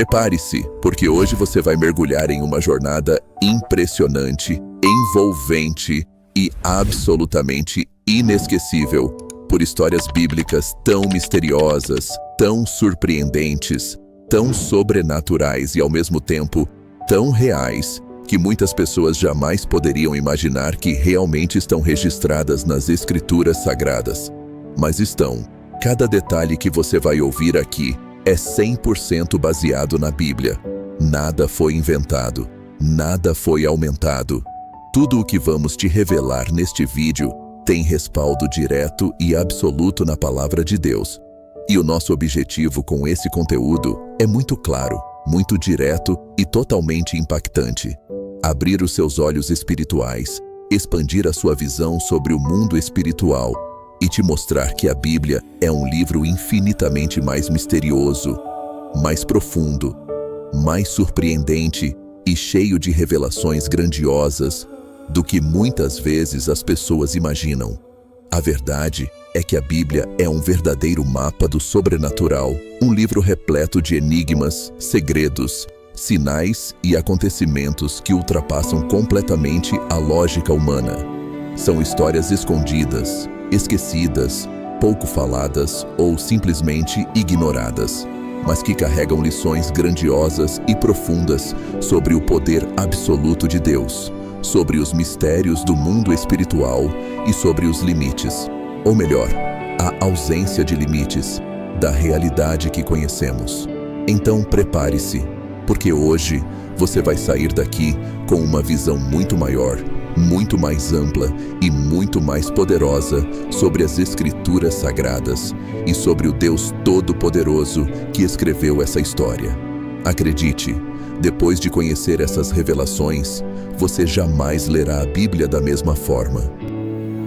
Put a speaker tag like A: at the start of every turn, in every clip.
A: Prepare-se, porque hoje você vai mergulhar em uma jornada impressionante, envolvente e absolutamente inesquecível por histórias bíblicas tão misteriosas, tão surpreendentes, tão sobrenaturais e ao mesmo tempo tão reais que muitas pessoas jamais poderiam imaginar que realmente estão registradas nas Escrituras Sagradas. Mas estão. Cada detalhe que você vai ouvir aqui é 100% baseado na Bíblia. Nada foi inventado, nada foi aumentado. Tudo o que vamos te revelar neste vídeo tem respaldo direto e absoluto na Palavra de Deus. E o nosso objetivo com esse conteúdo é muito claro, muito direto e totalmente impactante. Abrir os seus olhos espirituais, expandir a sua visão sobre o mundo espiritual e te mostrar que a Bíblia é um livro infinitamente mais misterioso, mais profundo, mais surpreendente e cheio de revelações grandiosas do que muitas vezes as pessoas imaginam. A verdade é que a Bíblia é um verdadeiro mapa do sobrenatural, um livro repleto de enigmas, segredos, sinais e acontecimentos que ultrapassam completamente a lógica humana. São histórias escondidas, esquecidas, pouco faladas ou simplesmente ignoradas, mas que carregam lições grandiosas e profundas sobre o poder absoluto de Deus, sobre os mistérios do mundo espiritual e sobre os limites, ou melhor, a ausência de limites da realidade que conhecemos. Então prepare-se, porque hoje você vai sair daqui com uma visão muito maior, muito mais ampla e muito mais poderosa sobre as Escrituras Sagradas e sobre o Deus Todo-Poderoso que escreveu essa história. Acredite, depois de conhecer essas revelações, você jamais lerá a Bíblia da mesma forma.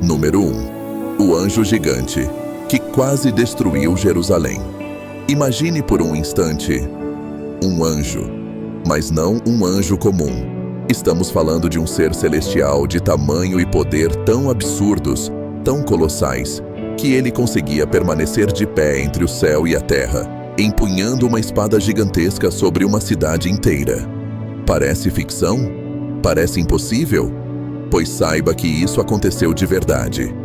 A: Número 1. O anjo gigante, que quase destruiu Jerusalém. Imagine por um instante um anjo, mas não um anjo comum. Estamos falando de um ser celestial de tamanho e poder tão absurdos, tão colossais, que ele conseguia permanecer de pé entre o céu e a terra, empunhando uma espada gigantesca sobre uma cidade inteira. Parece ficção? Parece impossível? Pois saiba que isso aconteceu de verdade.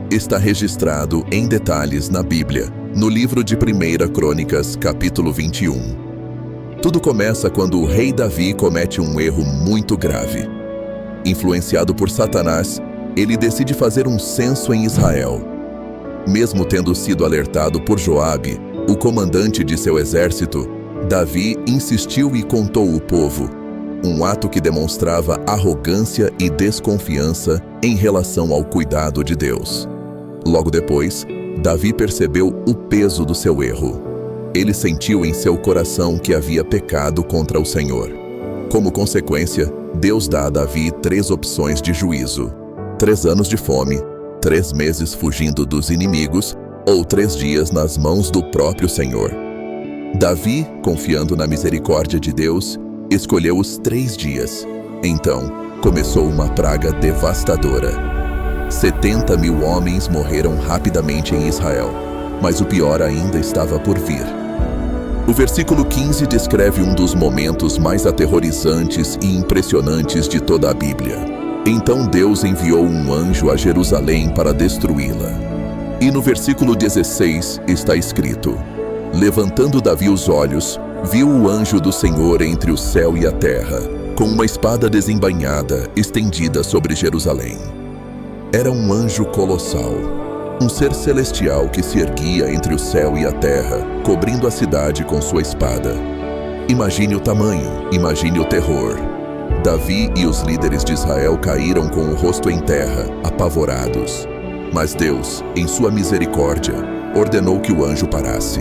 A: Está registrado em detalhes na Bíblia, no livro de 1 Crônicas, capítulo 21. Tudo começa quando o rei Davi comete um erro muito grave. Influenciado por Satanás, ele decide fazer um censo em Israel. Mesmo tendo sido alertado por Joabe, o comandante de seu exército, Davi insistiu e contou o povo, um ato que demonstrava arrogância e desconfiança em relação ao cuidado de Deus. Logo depois, Davi percebeu o peso do seu erro. Ele sentiu em seu coração que havia pecado contra o Senhor. Como consequência, Deus dá a Davi 3 opções de juízo: 3 anos de fome, 3 meses fugindo dos inimigos ou 3 dias nas mãos do próprio Senhor. Davi, confiando na misericórdia de Deus, escolheu os 3 dias. Então, começou uma praga devastadora. 70.000 homens morreram rapidamente em Israel, mas o pior ainda estava por vir. O versículo 15 descreve um dos momentos mais aterrorizantes e impressionantes de toda a Bíblia. Então Deus enviou um anjo a Jerusalém para destruí-la. E no versículo 16 está escrito: levantando Davi os olhos, viu o anjo do Senhor entre o céu e a terra, com uma espada desembainhada estendida sobre Jerusalém. Era um anjo colossal, um ser celestial que se erguia entre o céu e a terra, cobrindo a cidade com sua espada. Imagine o tamanho, imagine o terror. Davi e os líderes de Israel caíram com o rosto em terra, apavorados. Mas Deus, em sua misericórdia, ordenou que o anjo parasse.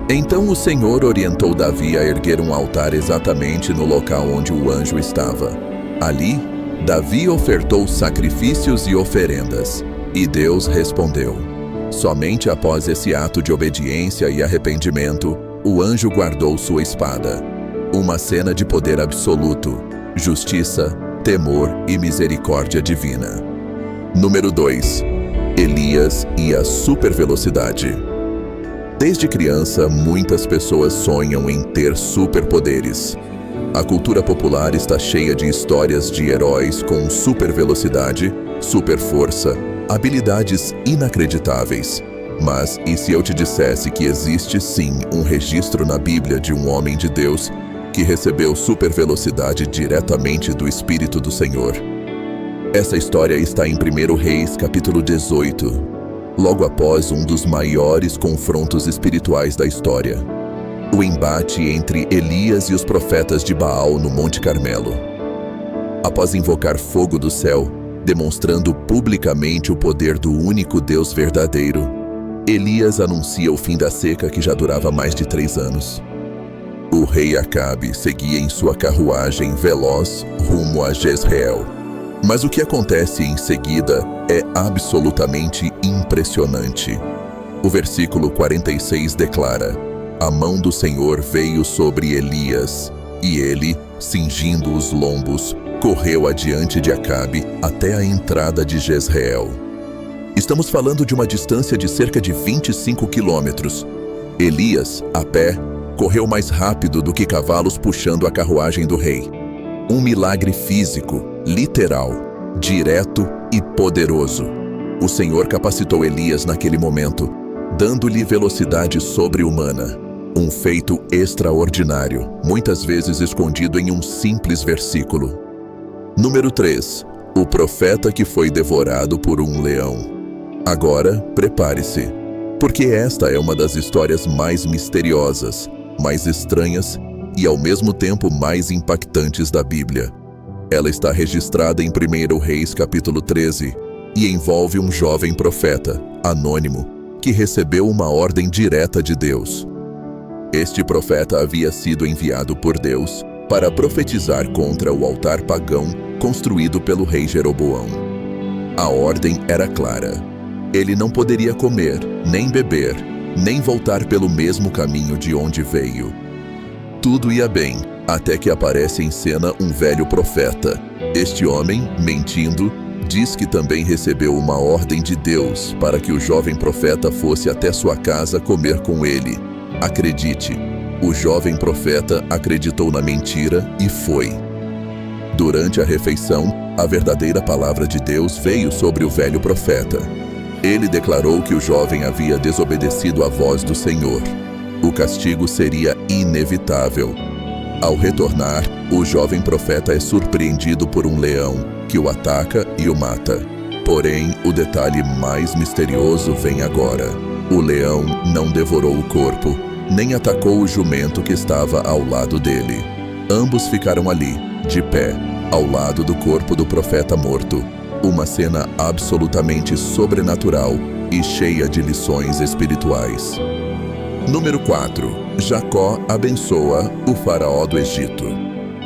A: Então o Senhor orientou Davi a erguer um altar exatamente no local onde o anjo estava. Ali, Davi ofertou sacrifícios e oferendas. E Deus respondeu. Somente após esse ato de obediência e arrependimento, o anjo guardou sua espada. Uma cena de poder absoluto, justiça, temor e misericórdia divina. Número 2. Elias e a supervelocidade. Desde criança, muitas pessoas sonham em ter superpoderes. A cultura popular está cheia de histórias de heróis com super velocidade, super força, habilidades inacreditáveis. Mas e se eu te dissesse que existe sim um registro na Bíblia de um homem de Deus que recebeu super velocidade diretamente do Espírito do Senhor? Essa história está em 1 Reis, capítulo 18, logo após um dos maiores confrontos espirituais da história. O embate entre Elias e os profetas de Baal no Monte Carmelo. Após invocar fogo do céu, demonstrando publicamente o poder do único Deus verdadeiro, Elias anuncia o fim da seca que já durava mais de 3 anos. O rei Acabe seguia em sua carruagem veloz rumo a Jezreel. Mas o que acontece em seguida é absolutamente impressionante. O versículo 46 declara: "A mão do Senhor veio sobre Elias, e ele, cingindo os lombos, correu adiante de Acabe até a entrada de Jezreel." Estamos falando de uma distância de cerca de 25 quilômetros. Elias, a pé, correu mais rápido do que cavalos puxando a carruagem do rei. Um milagre físico, literal, direto e poderoso. O Senhor capacitou Elias naquele momento, dando-lhe velocidade sobre-humana. Um feito extraordinário, muitas vezes escondido em um simples versículo. Número 3. O profeta que foi devorado por um leão. Agora, prepare-se, porque esta é uma das histórias mais misteriosas, mais estranhas e ao mesmo tempo mais impactantes da Bíblia. Ela está registrada em 1 Reis capítulo 13 e envolve um jovem profeta, anônimo, que recebeu uma ordem direta de Deus. Este profeta havia sido enviado por Deus para profetizar contra o altar pagão construído pelo rei Jeroboão. A ordem era clara. Ele não poderia comer, nem beber, nem voltar pelo mesmo caminho de onde veio. Tudo ia bem, até que aparece em cena um velho profeta. Este homem, mentindo, diz que também recebeu uma ordem de Deus para que o jovem profeta fosse até sua casa comer com ele. Acredite, o jovem profeta acreditou na mentira e foi. Durante a refeição, a verdadeira palavra de Deus veio sobre o velho profeta. Ele declarou que o jovem havia desobedecido à voz do Senhor. O castigo seria inevitável. Ao retornar, o jovem profeta é surpreendido por um leão, que o ataca e o mata. Porém, o detalhe mais misterioso vem agora. O leão não devorou o corpo, nem atacou o jumento que estava ao lado dele. Ambos ficaram ali, de pé, ao lado do corpo do profeta morto. Uma cena absolutamente sobrenatural e cheia de lições espirituais. Número 4. Jacó abençoa o faraó do Egito.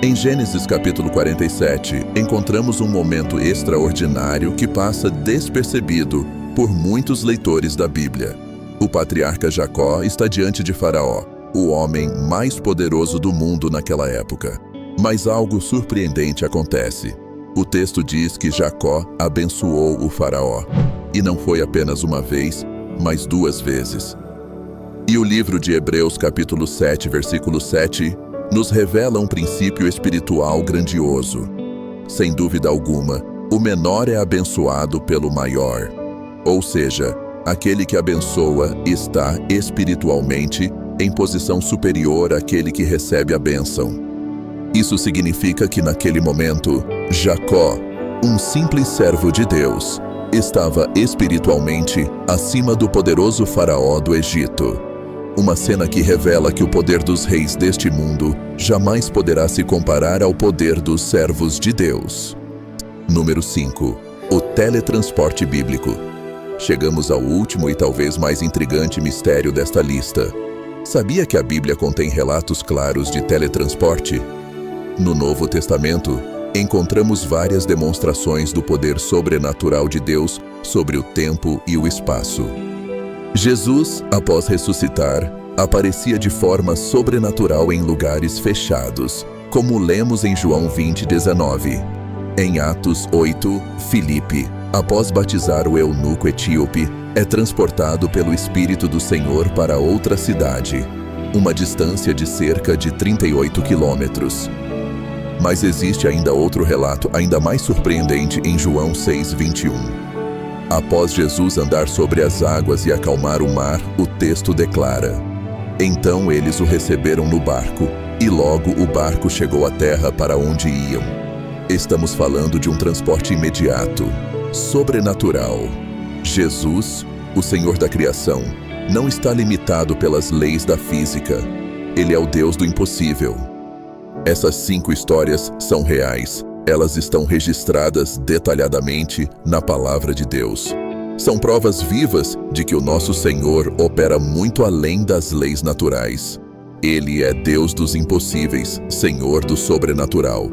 A: Em Gênesis capítulo 47, encontramos um momento extraordinário que passa despercebido por muitos leitores da Bíblia. O patriarca Jacó está diante de Faraó, o homem mais poderoso do mundo naquela época. Mas algo surpreendente acontece. O texto diz que Jacó abençoou o faraó. E não foi apenas uma vez, mas 2 vezes. E o livro de Hebreus capítulo 7, versículo 7, nos revela um princípio espiritual grandioso. Sem dúvida alguma, o menor é abençoado pelo maior. Ou seja, aquele que abençoa está espiritualmente em posição superior àquele que recebe a bênção. Isso significa que naquele momento, Jacó, um simples servo de Deus, estava espiritualmente acima do poderoso faraó do Egito. Uma cena que revela que o poder dos reis deste mundo jamais poderá se comparar ao poder dos servos de Deus. Número 5. O teletransporte bíblico. Chegamos ao último e talvez mais intrigante mistério desta lista. Sabia que a Bíblia contém relatos claros de teletransporte? No Novo Testamento, encontramos várias demonstrações do poder sobrenatural de Deus sobre o tempo e o espaço. Jesus, após ressuscitar, aparecia de forma sobrenatural em lugares fechados, como lemos em João 20:19. Em Atos 8, Filipe, Após batizar o eunuco etíope, é transportado pelo Espírito do Senhor para outra cidade, uma distância de cerca de 38 quilômetros. Mas existe ainda outro relato ainda mais surpreendente em João 6:21. Após Jesus andar sobre as águas e acalmar o mar, o texto declara: então eles o receberam no barco, e logo o barco chegou à terra para onde iam. Estamos falando de um transporte imediato, sobrenatural. Jesus, o Senhor da criação, não está limitado pelas leis da física. Ele é o Deus do impossível. Essas 5 histórias são reais. Elas estão registradas detalhadamente na Palavra de Deus. São provas vivas de que o nosso Senhor opera muito além das leis naturais. Ele é Deus dos impossíveis, Senhor do sobrenatural.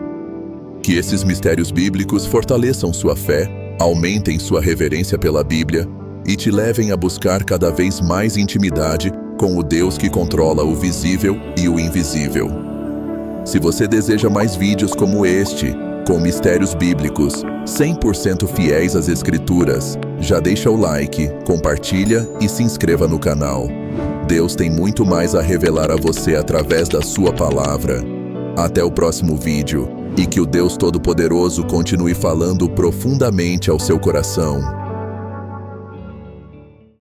A: Que esses mistérios bíblicos fortaleçam sua fé, aumentem sua reverência pela Bíblia e te levem a buscar cada vez mais intimidade com o Deus que controla o visível e o invisível. Se você deseja mais vídeos como este, com mistérios bíblicos, 100% fiéis às Escrituras, já deixa o like, compartilha e se inscreva no canal. Deus tem muito mais a revelar a você através da sua palavra. Até o próximo vídeo, e que o Deus Todo-Poderoso continue falando profundamente ao seu coração.